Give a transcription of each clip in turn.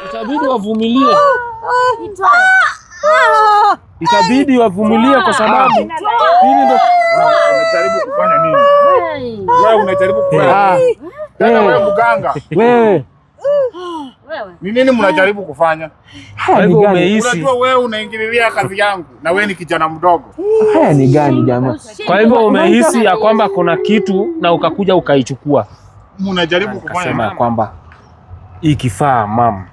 Itabidi wavumilie. Itabidi wavumilie kwa sababu hili ndio unajaribu kufanya nini? Wewe unajaribu kufanya nini? Wewe mganga. Wewe. Ni nini mnajaribu kufanya? Hivyo umehisi. Unajua wewe unaingililia kazi yangu na wewe ni kijana mdogo. Haya ni gani jamaa? Kwa hivyo umehisi ya kwamba kuna kitu na ukakuja ukaichukua. Mnajaribu kufanya nini? Kwamba hii kifaa mama,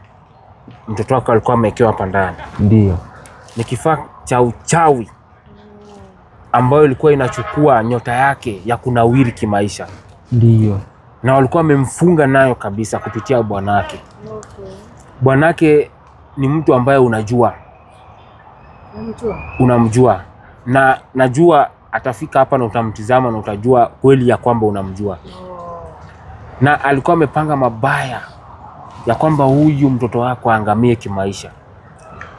mtoto wako alikuwa amewekewa hapa ndani. Ndio. Ni kifaa cha uchawi ambayo ilikuwa inachukua nyota yake ya kunawiri kimaisha. Ndio. Na walikuwa wamemfunga nayo kabisa kupitia bwanake. Bwanake ni mtu ambaye unamjua. Na najua atafika hapa na utamtizama na utajua kweli ya kwamba unamjua. Na alikuwa amepanga mabaya ya kwamba huyu mtoto wako aangamie kimaisha.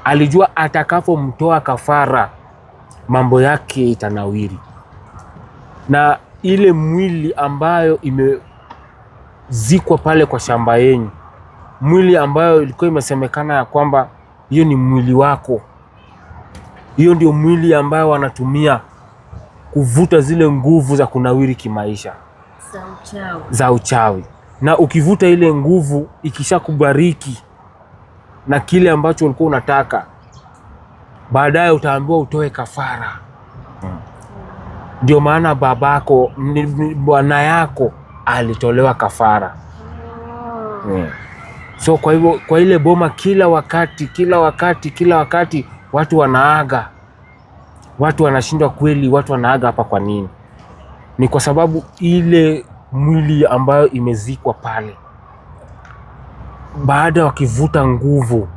Alijua atakapomtoa kafara mambo yake itanawiri. Na ile mwili ambayo imezikwa pale kwa shamba yenu, mwili ambayo ilikuwa imesemekana ya kwamba hiyo ni mwili wako, hiyo ndio mwili ambayo wanatumia kuvuta zile nguvu za kunawiri kimaisha za uchawi. Na ukivuta ile nguvu ikisha kubariki na kile ambacho ulikuwa unataka, baadaye utaambiwa utoe kafara. Ndio maana babako, bwana yako alitolewa kafara. So kwa hivyo kwa ile boma kila wakati watu wanaaga. Watu wanashindwa kweli, watu wanaaga hapa kwa nini? Ni kwa sababu ile mwili ambayo imezikwa pale, baada wakivuta nguvu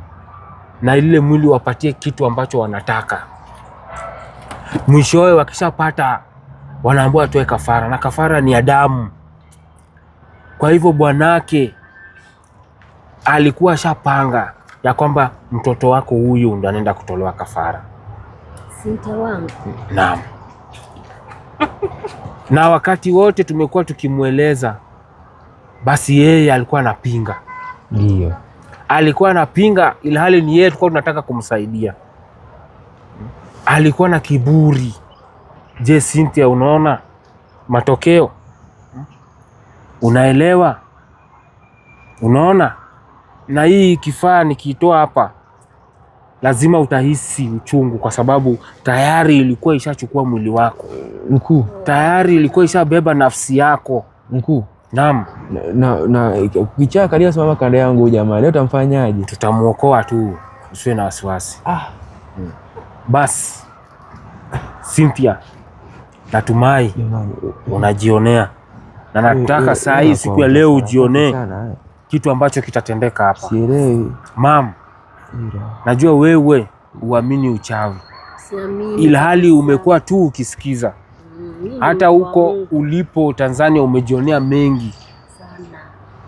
na ile mwili wapatie kitu ambacho wanataka, mwishowe wakishapata wanaambiwa atoe kafara, na kafara ni ya damu. Kwa hivyo bwanake alikuwa shapanga ya kwamba mtoto wako huyu ndo anaenda kutolewa kafara. Sinta wangu. Naam. Na wakati wote tumekuwa tukimweleza, basi yeye alikuwa anapinga. Ndio. Alikuwa anapinga ilhali ni yeye tulikuwa tunataka kumsaidia. Alikuwa na kiburi. Je, Cynthia, unaona matokeo? Unaelewa? Unaona? Na hii kifaa nikiitoa hapa lazima utahisi uchungu, kwa sababu tayari ilikuwa ishachukua mwili wako. Mkuu. Tayari ilikuwa ishabeba nafsi yako. Mkuu. Naam. Na ukichaka kalia simama kando yangu jamaa, leo utamfanyaje? Tutamuokoa tu, usiwe na wasiwasi. Basi Cynthia, natumai unajionea, na nataka saa hii siku ya leo ujionee kitu ambacho kitatendeka hapa. Sielewi. Mam, najua wewe uamini uchawi. Siamini. Ilhali umekuwa tu ukisikiza. Hata huko ulipo Tanzania umejionea mengi sana,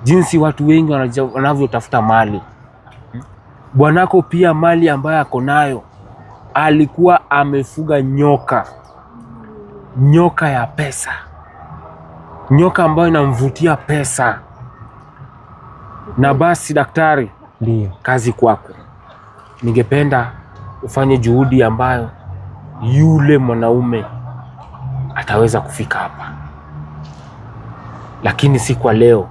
jinsi watu wengi wanavyotafuta mali. Bwanako pia mali ambayo ako nayo, alikuwa amefuga nyoka. Nyoka ya pesa. Nyoka ambayo inamvutia pesa. Na basi daktari, ndio kazi kwako. Ningependa ufanye juhudi ambayo yule mwanaume ataweza kufika hapa. Lakini si kwa leo.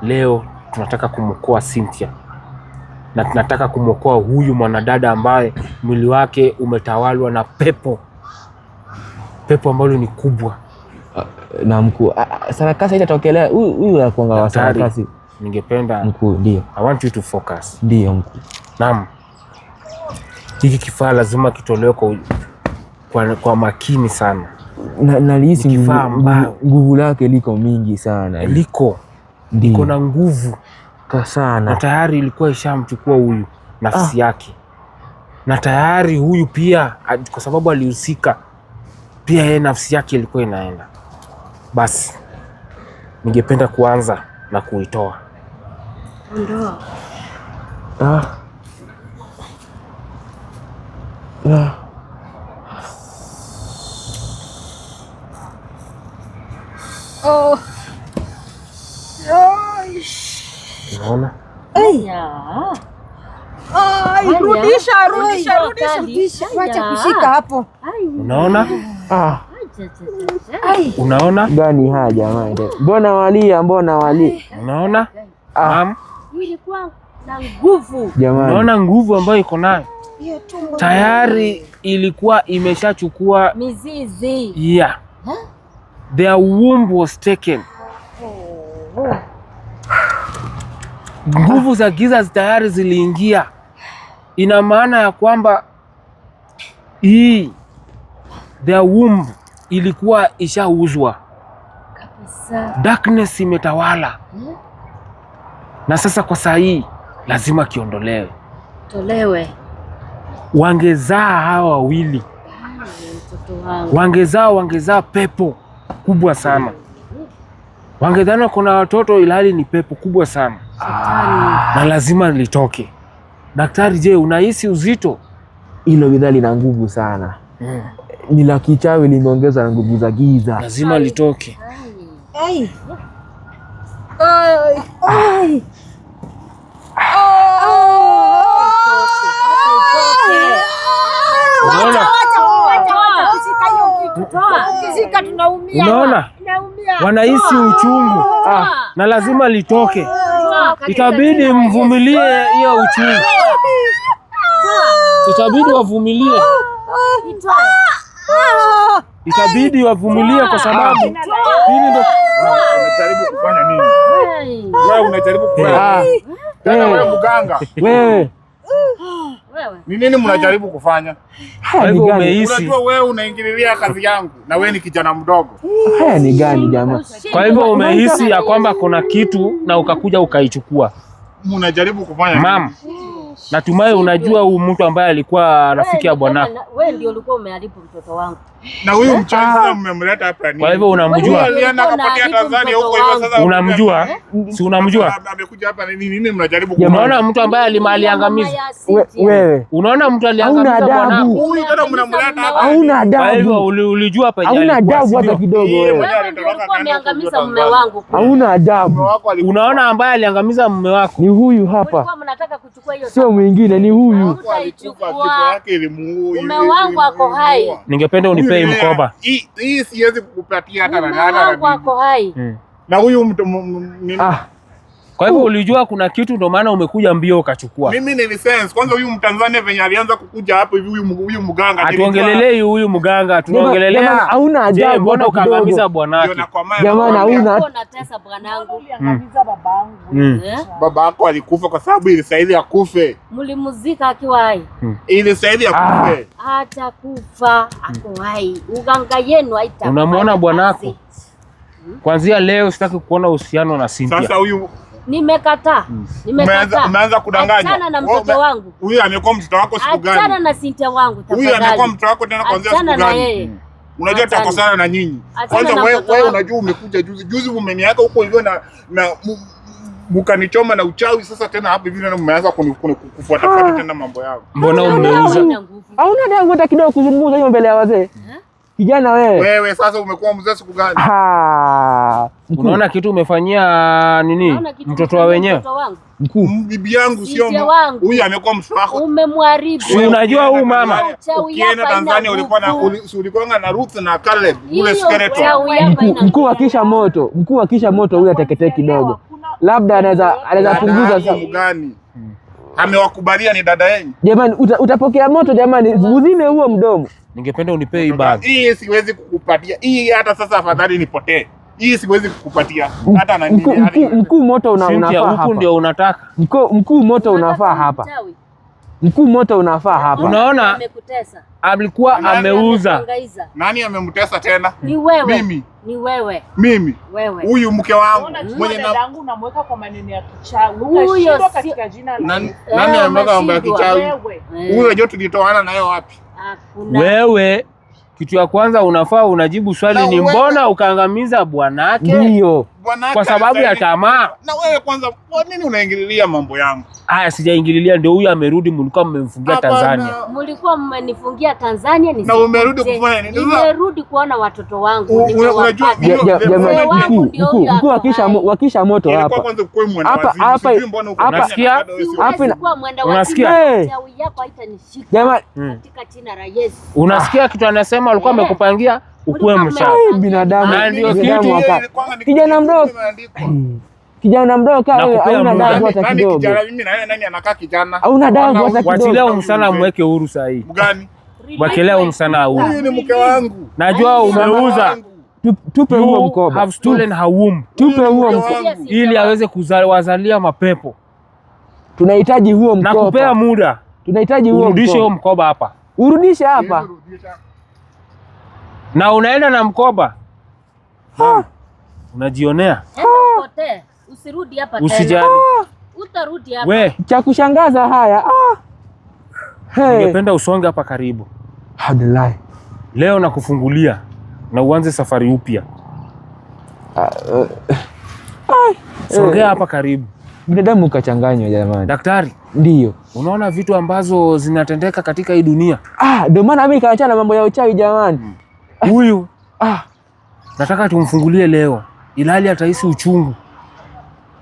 Leo tunataka kumwokoa Cynthia. Na tunataka kumwokoa huyu mwanadada ambaye mwili wake umetawalwa na pepo. Pepo ambalo ni kubwa. Na mkuu, sarakasi itatokelea huyu ya kuanga wa sarakasi. Ningependa mkuu, ndio. I want you to focus. Ndio mkuu. Naam. Hiki kifaa lazima kitolewe kwa makini sana. Nalihisi nguvu lake liko mingi sana. Liko na nguvu sana. Na tayari ilikuwa ishamchukua huyu nafsi yake. Na tayari huyu pia, kwa sababu alihusika, pia yeye nafsi yake ilikuwa inaenda. Basi ningependa kuanza na kuitoa. Ondoa. Oh. Unaona? Aya. Rudisha. Wacha kushika hapo. Unaona? Unaona? Gani haya jamani? Mbona walia? Unaona? Ilikuwa na nguvu. Jamani. Unaona nguvu ambayo iko nayo? Tayari ilikuwa imeshachukua mizizi. Yeah. Their womb was taken. Nguvu za giza tayari ziliingia. Ina maana ya kwamba their womb ilikuwa ishauzwa kabisa. Darkness imetawala. Na sasa kwa saa hii lazima kiondolewe. Tolewe. Wangezaa hawa wawili. Wangezaa pepo kubwa sana. Wangedhani kuna watoto ilhali ni pepo kubwa sana. Na lazima litoke. Daktari, je, unahisi uzito? Hilo bidhaa lina nguvu sana. Ni la kichawi, limeongeza na nguvu za giza. Lazima litoke. Unaona? Wanahisi uchungu. Na lazima litoke. Itabidi mvumilie hiyo uchungu. Itabidi wavumilie. Itabidi wavumilie kwa sababu hili ndio unajaribu kufanya nini? Wewe unajaribu kufanya. Wewe mganga. Wewe. Ni nini mnajaribu kufanya? Kwa hivyo umehisi. Unajua wewe unaingililia kazi yangu na wewe ni kijana mdogo. Haya ni gani jamaa? Kwa hivyo umehisi ya kwamba kuna kitu na ukakuja ukaichukua. Mnajaribu kufanya mama. Natumai unajua huyu mtu ambaye alikuwa rafiki ya bwanako. Wewe ndio ulikuwa umeharibu mtoto wangu. Na huyu mchanga mmemleta hapa nini? Kwa hivyo unamjua. Alienda akapatia Tanzania huko hivyo sasa. Unamjua? Si unamjua? Amekuja hapa nini mnajaribu kufanya? Unaona mtu ambaye aliangamiza. Wewe. Unaona mtu aliangamiza bwanako. Huyu tena mnamleta hapa. Hauna adabu. Kwa hivyo ulijua hapa jana. Hauna adabu hata kidogo wewe. Wewe ndio ulikuwa umeangamiza mume wangu. Hauna adabu. Unaona ambaye aliangamiza mume wako. Ni huyu hapa. Ulikuwa mnataka kuchukua hiyo. Sio mwingine, ni huyu. Mume wangu ako hai. Ningependa unipee mkoba. Hii siwezi kukupatia hata na mume wangu ako hai. Na huyu mtu kwa hivyo ulijua kuna kitu ndio maana umekuja mbio ukachukua. Mimi nilisense kwanza huyu Mtanzania venye alianza kukuja hapo hivi huyu mganga. Atuongelelei huyu mganga, tunaongelelea. Hauna adabu. Mbona ukaangamiza bwanako? Jamani hauna. Unatesa bwanangu. Uliangamiza babangu. Baba yako alikufa kwa sababu ilistahili akufe. Mlimuzika akiwa hai. Ilistahili akufe. Hata kufa ako hai. Uganga yenu haita. Unamwona bwanako? Kuanzia leo sitaki kuona uhusiano na Cynthia. Sasa huyu nimekataa. Umeanza kudanganya. Achana na mtoto wangu. Huyu amekuwa mtoto wako siku gani? Achana na Cynthia wangu tafadhali. Huyu amekuwa mtoto wako tena kuanzia siku gani? Unajua tutakosana na nyinyi. Kwanza wewe unajua umekuja juzi umeniaga huko hivyo na mkanichoma na uchawi, sasa tena hapa hivi na mmeanza kufuata tena mambo yao. Mbona umeuza? Hauna adabu hata kidogo kuzungumza hiyo mbele ya wazee. Kijana wewe. Wewe sasa umekuwa mzee siku gani? Unaona kitu umefanyia nini? Mtoto wa wenyewe. Mkuu. Bibi yangu sio huyu amekuwa mtoto wako. Umemharibu. Unajua huyu mama. Ukienda Tanzania ulikuwa na Ruth na Caleb ule skeleton. Mkuu akisha moto huyu ateketee kidogo. Labda anaweza punguza sababu gani? Amewakubalia ni dada yenu. Jamani utapokea moto jamani, uzime huo mdomo. Ningependa unipee hii bag. Hii siwezi kukupatia. Hii hata sasa afadhali nipotee. Hii siwezi kukupatia. Hata na nini. Mkuu moto unafaa hapa. Huku ndio unataka. Mkuu moto unafaa hapa. Mkuu moto unafaa hapa. Unaona? Alikuwa ameuza. Nani amemtesa tena? Ni wewe. Mimi. Ni wewe. Mimi. Wewe. Huyu mke wangu mwenye dadangu unamweka kwa maneno ya kichawi. Huyo katika jina la nani ameweka mambo ya kichawi? Huyo unajua tulitoana naye wapi? Wewe kitu ya kwanza unafaa unajibu swali ni mbona ukaangamiza bwanake? Ndio. kwa sababu ya tamaa. Na wewe kwanza, kwa nini unaingililia mambo yangu? Haya, sijaingililia, ndio huyu amerudi, mlikuwa mmemfungia Tanzania. Mlikuwa mmenifungia Tanzania ni. Na umerudi kufanya nini? Nimerudi kuona watoto wangu. Unajua mkuu wakisha moto hapa. Unasikia? Unasikia? Jamani, Katika jina la Yesu. Unasikia kitu anasema, alikuwa amekupangia ukuwe mshaa. Binadamu ndio kitu. Kijana mdogo kama wewe hauna damu hata kidogo. Kijana mimi na yeye nani anakaa kijana? Hauna damu hata kidogo. Wachilia umsana mweke huru saa hii. Gani? Wakelea umsana huru. Huyu ni mke wangu. Najua umeuza. Tupe huo mkoba. Have stolen her womb. Tupe huo mkoba ili aweze kuwazalia mapepo. Tunahitaji huo mkoba. Nakupea muda. Tunahitaji huo mkoba. Urudishe huo mkoba hapa. Urudishe hapa. Na unaenda na mkoba. Unajionea. Usirudi hapa tena. Usijali. Utarudi hapa. We, cha kushangaza haya. Ningependa usonge hapa karibu. Alhamdulillah. Leo nakufungulia na uanze safari upya. Songea hapa karibu. Binadamu kachanganywa jamani. Daktari. Ndio. Unaona vitu ambazo zinatendeka katika hii dunia. Ndio maana mimi nikaachana na mambo ya uchawi jamani. Huyu nataka tumfungulie leo, ilhali atahisi uchungu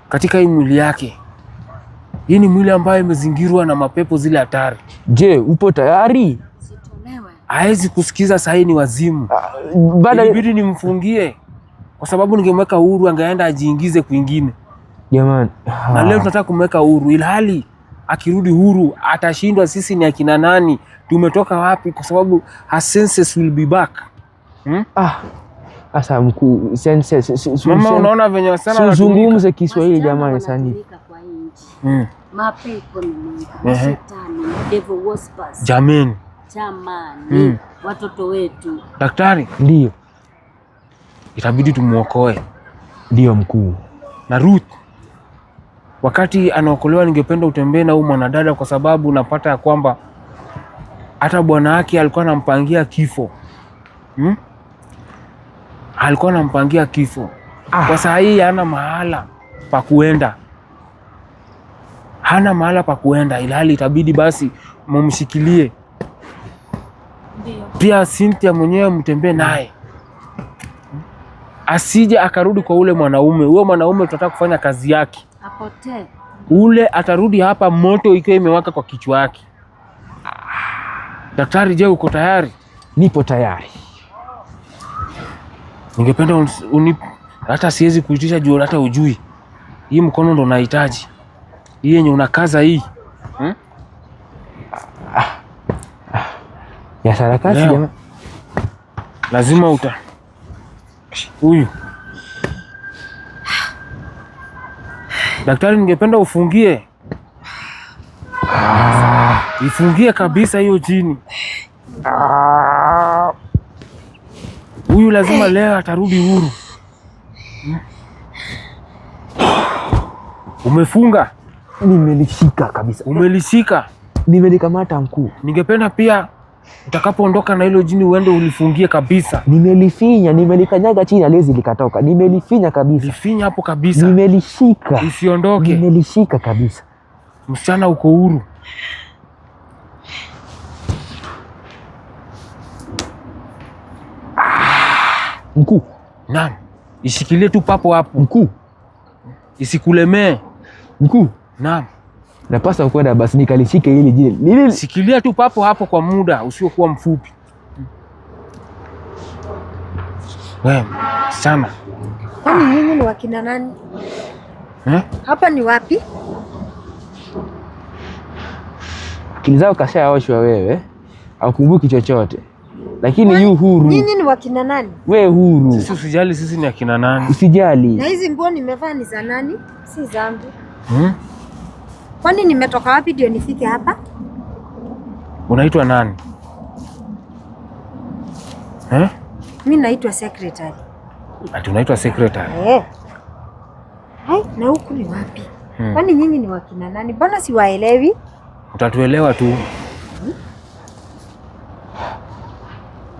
katika hii mwili yake. Hii ni mwili ambayo imezingirwa na mapepo zile hatari. Je, upo tayari? Haezi kusikiza saa hii, ni wazimu. Ilibidi nimfungie kwa sababu ningemweka huru angeenda ajiingize kwingine. Jamani. Na leo tunataka kumweka huru, ilhali akirudi huru atashindwa sisi ni akina nani, tumetoka wapi, kwa sababu her senses will be back. Asa mkuu, senses. Mama, unaona venye sana zungumze Kiswahili jamani sani. Mapepo ni Mungu. Shetani, devil whispers. Jamani. Watoto wetu. Daktari. Ndio. Itabidi tumuokoe. Ndio mkuu. Na Ruth, wakati anaokolewa ningependa utembee na huyu mwanadada, kwa sababu napata ya kwamba hata bwana wake alikuwa anampangia kifo. Alikuwa anampangia kifo. Kwa saa hii hana mahala pa kuenda. Hana mahala pa kuenda, ilhali itabidi basi mumshikilie. Ndio. Pia Cynthia mwenyewe mtembee naye. Asije akarudi kwa ule mwanaume. Huyo mwanaume tutataka kufanya kazi yake. Apotee. Ule atarudi hapa moto ikiwa imewaka kwa kichwa yake. Daktari, je, uko tayari? Nipo tayari. Ningependa hata siwezi kuitisha juu hata ujui. Hii mkono ndo nahitaji. Hii yenye unakaza hii. Ya sarakasi jamaa. Lazima huyu. Daktari, ningependa ufungie. Ifungie kabisa hiyo chini. Huyu lazima leo atarudi huru. Umefunga? Nimelishika kabisa. Umelishika? Nimelikamata mkuu. Ningependa pia utakapoondoka na hilo jini uende ulifungie kabisa. Nimelifinya, nimelikanyaga chini alezi likatoka. Nimelifinya kabisa. Lifinya hapo kabisa. Nimelishika. Isiondoke. Nimelishika kabisa. Msichana uko huru. Mkuu. Naam. Ishikilie tu papo hapo. Mkuu. Isikulemee. Mkuu. Naam. Napaswa kwenda basi nikalishike hili jini. Shikilia tu papo hapo kwa muda usiokuwa mfupi. Wewe, sana. Kwani nyinyi ni wakina nani? Hapa ni wapi? Akili zao kashaoshwa wewe. Haukumbuki chochote. Lakini yu huru. Nyinyi ni wakina nani? We huru. Sisi usijali, sisi ni akina nani. Usijali. Na hizi nguo nimevaa ni za nani? Si zangu. Kwani nimetoka wapi ndio nifike hapa? Unaitwa nani? Mimi naitwa secretary. Ati unaitwa secretary? Hai, na huku ni wapi? Kwani nyinyi ni wakina nani? Mbona siwaelewi? Utatuelewa tu.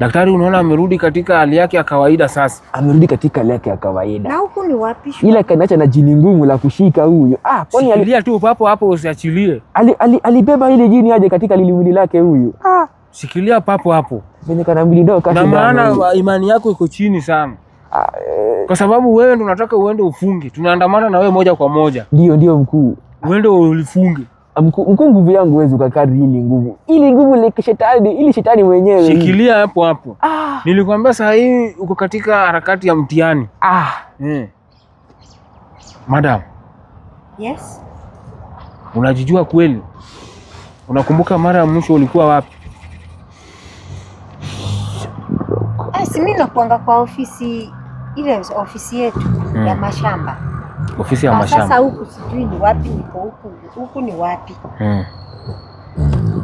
Daktari, unaona amerudi katika hali yake ya kawaida sasa. Amerudi katika hali yake ya kawaida. Na huku ni wapi? Ila kanacha na jini ngumu la kushika huyo. Kwani shikilia tu papo hapo usiachilie. Alibeba ile jini aje katika mwili lake huyo. Shikilia papo hapo. Venye kana mwili dogo kasi. Na maana imani yako iko chini sana. Kwa sababu wewe ndo unataka uende ufunge. Tunaandamana na wewe moja kwa moja. Ndio mkuu. Uende ulifunge. Mkuu, nguvu yangu huwezi ukakari hili nguvu. Ili nguvu ile shetani, ili shetani mwenyewe. Shikilia hapo hapo. Nilikwambia saa hii uko katika harakati ya mtihani. Madam. Yes. Unajijua kweli? Unakumbuka mara ya mwisho ulikuwa wapi? Si mimi nakuanga kwa ofisi ile ofisi yetu ya mashamba. Ofisi ya mashamba. Sasa huku sijui ni wapi, niko huku ni wapi?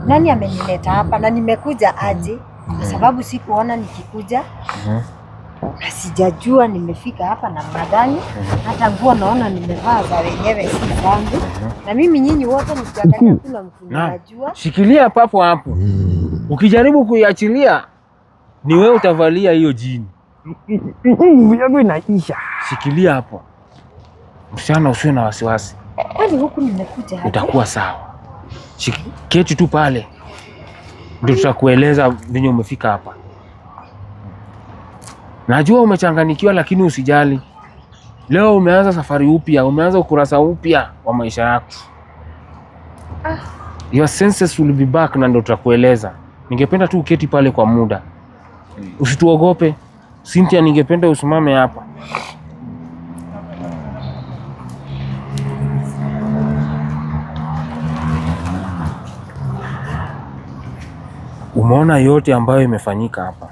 Nani amenileta hapa na nimekuja aje? Kwa sababu sikuona nikikuja. Na sijajua nimefika hapa namna gani. Hata nguo naona nimevaa za wenyewe si zangu. Na mimi nyinyi wote nikiangalia kuna mtu najua. Shikilia papo hapo. Ukijaribu kuiachilia ni wewe utavalia hiyo jini. Yangu inaisha. Shikilia hapo. Msichana, usiwe na wasiwasi. Kwani huku nimekuja hapa? Utakuwa sawa. Keti tu pale. Ndio tutakueleza venye umefika hapa. Najua umechanganyikiwa lakini usijali. Leo umeanza safari upya, umeanza ukurasa upya wa maisha yako. Your senses will be back na ndio tutakueleza. Ningependa tu uketi pale kwa muda. Usituogope. Cynthia, ningependa usimame hapa. Umeona yote ambayo imefanyika hapa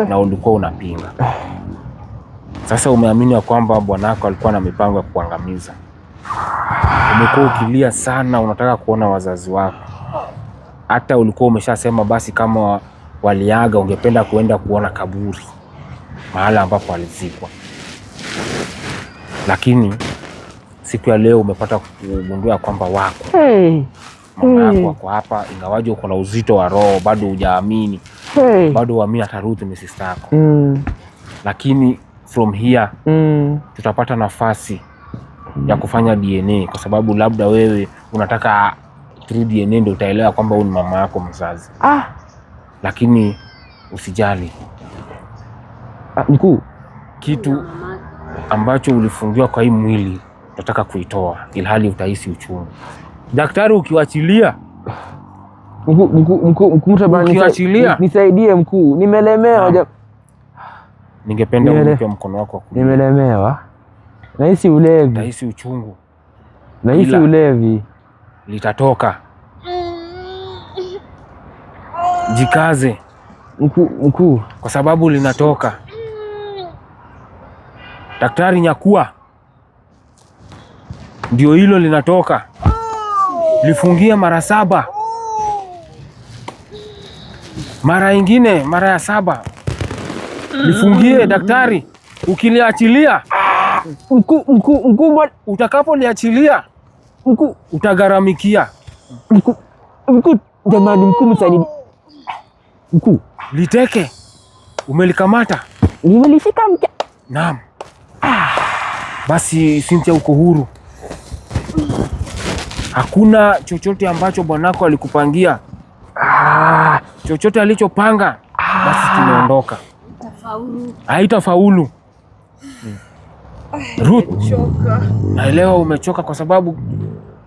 na ulikuwa unapinga. Sasa umeamini ya kwamba bwanako alikuwa na mipango ya kuangamiza. Umekuwa ukilia sana, unataka kuona wazazi wako. Hata ulikuwa umeshasema basi kama waliaga ungependa kuenda kuona kaburi mahali ambapo alizikwa. Lakini siku ya leo umepata kugundua kwamba wako. Mama yako wako hapa, ingawaje uko na uzito wa roho, bado hujaamini. Bado uamini hata Ruth ni sister yako. Lakini from here tutapata nafasi ya kufanya DNA kwa sababu labda wewe unataka through DNA ndio utaelewa kwamba huyu ni mama yako mzazi. Lakini usijali. Mkuu, kitu ambacho ulifungiwa kwa hii mwili utataka kuitoa ilhali utahisi uchungu. Daktari, ukiwachilia mkuu, nisaidie mkuu, nimelemewa. Ningependa unipe mkono wako. Nimelemewa. Nahisi ulevi. Nahisi uchungu. Nahisi ulevi. Litatoka. Jikaze. Mkuu. Kwa sababu linatoka. Daktari, nyakua. Ndio hilo linatoka. Lifungie mara 7. Mara ingine mara ya 7. Lifungie daktari. Ukiliachilia mkuu, utakapoliachilia utagharamikia. Mkuu, jamani, mkuu msaidie. Mkuu, liteke. Umelikamata? Nimelishika mke. Naam. Basi Cynthia, uko huru. Hakuna chochote ambacho bwanako alikupangia. Chochote alichopanga basi tumeondoka. Haitafaulu. Ruth, naelewa umechoka kwa sababu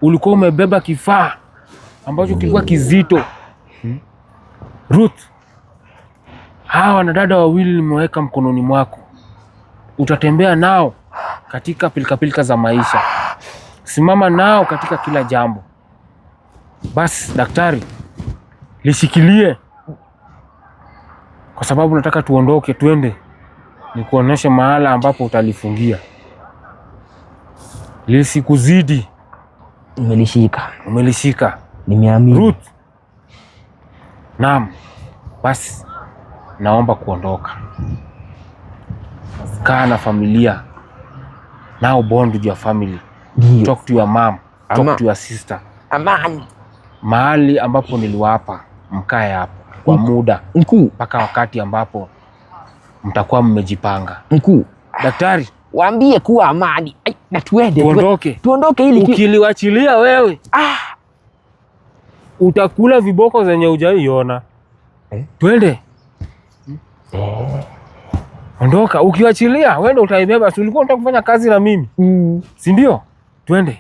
ulikuwa umebeba kifaa ambacho kilikuwa kizito. Ruth, hawa wanadada wawili nimeweka mkononi mwako. Utatembea nao katika pilika za maisha. Simama nao katika kila jambo. Basi daktari, lishikilie. Kwa sababu nataka tuondoke twende. Nikuoneshe mahala ambapo utalifungia. Lisikuzidi. Umelishika. Nimeamini. Ruth. Naam. Basi naomba kuondoka. Kaa na familia. Now bond with your family. Talk to your mom. Talk to your sister. Amani. Mahali ambapo niliwapa mkae hapo. kwa muda Mkuu, mpaka wakati ambapo mtakuwa mmejipanga. mkuu, Daktari, waambie kuwa amani. Ai, na tuende. Tuondoke ili ukiliwachilia wewe utakula viboko zenye hujaiona. Twende. Ondoka, ukiwachilia wewe ndio utaibeba. Si ulikuwa unataka kufanya kazi na mimi? Si ndio? Twende.